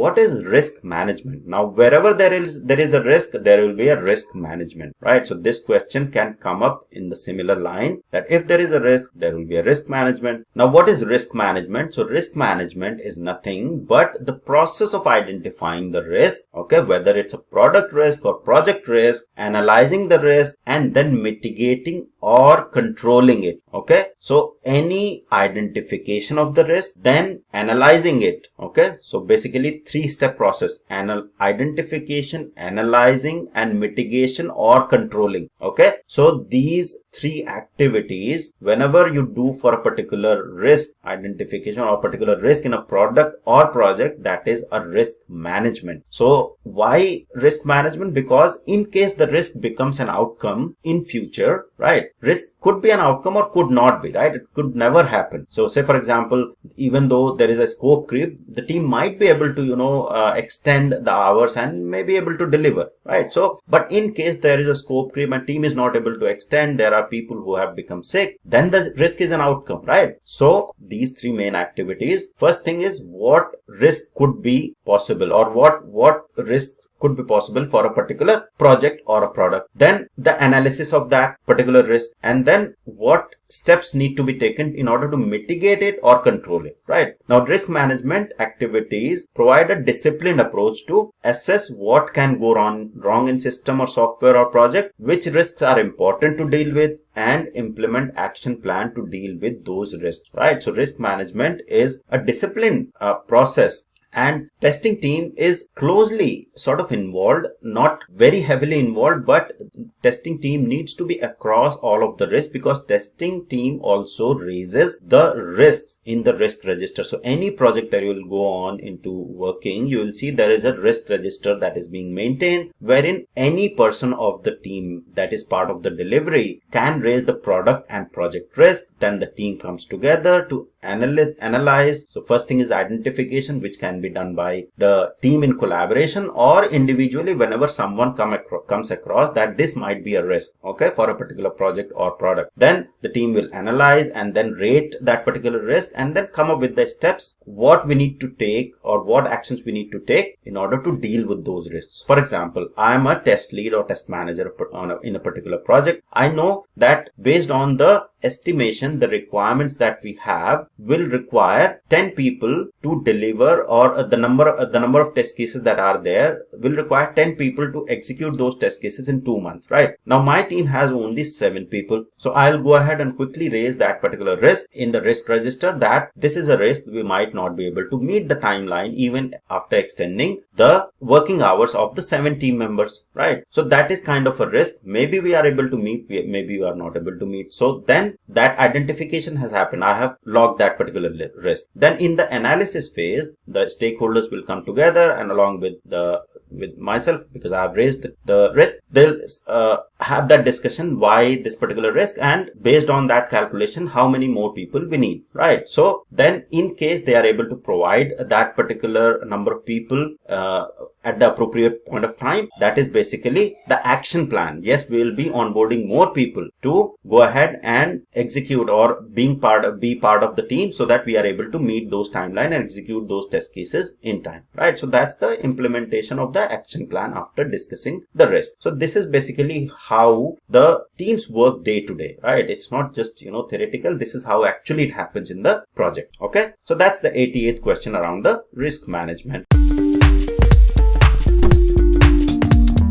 what is risk management? Now, wherever there is a risk, there will be a risk management, right? So this question can come up in the similar line that if there is a risk, there will be a risk management. Now, what is risk management? So risk management is nothing but the process of identifying the risk, okay, whether it's a product risk or project risk, analyzing the risk and then mitigating or controlling it, okay? So any identification of the risk, then analyzing it, okay? So basically 3-step process: identification, analyzing and mitigation or controlling, okay? So these 3 activities, whenever you do for a particular risk identification or particular risk in a product or project, that is a risk management. So why risk management? Because in case the risk becomes an outcome in future, right? Risk could be an outcome or could not be, right? It could never happen. So say for example, even though there is a scope creep, the team might be able to, extend the hours and may be able to deliver, right? So, but in case there is a scope creep and team is not able to extend, there are people who have become sick, then the risk is an outcome, right? So these 3 main activities. First thing is what risk could be possible, or what risks could be possible for a particular project or a product. Then the analysis of that particular risk, and then what steps need to be taken in order to mitigate it or control it, right? Now, risk management activities provide a disciplined approach to assess what can go wrong in system or software or project, which risks are important to deal with, and implement action plan to deal with those risks, right? So risk management is a disciplined process. And testing team is closely sort of involved, not very heavily involved, but testing team needs to be across all of the risks, because testing team also raises the risks in the risk register. So any project that you will go on into working, you will see there is a risk register that is being maintained, wherein any person of the team that is part of the delivery can raise the product and project risk. Then the team comes together to analyze. So first thing is identification, which can be done by the team in collaboration or individually whenever someone comes across that this might be a risk, okay, for a particular project or product. Then the team will analyze and then rate that particular risk and then come up with the steps what we need to take or what actions we need to take in order to deal with those risks. For example, I am a test lead or test manager in a particular project. I know that based on the estimation, the requirements that we have will require 10 people to deliver, or the number of test cases that are there will require 10 people to execute those test cases in 2 months, right? Now my team has only 7 people. So I'll go ahead and quickly raise that particular risk in the risk register, that this is a risk we might not be able to meet the timeline even after extending the working hours of the 7 team members, right? So that is kind of a risk. Maybe we are able to meet, maybe we are not able to meet. So then that identification has happened. I have logged that particular risk. Then in the analysis phase, the stakeholders will come together, and along with myself, because I have raised the risk, they'll have that discussion why this particular risk, and based on that calculation how many more people we need, right? So then in case they are able to provide that particular number of people at the appropriate point of time, that is basically the action plan. Yes, we will be onboarding more people to go ahead and execute or be part of the team, so that we are able to meet those timeline and execute those test cases in time, right? So that's the implementation of the action plan after discussing the risk. So this is basically how the teams work day to day, right? It's not just theoretical. This is how actually it happens in the project. Okay, so that's the 88th question around the risk management.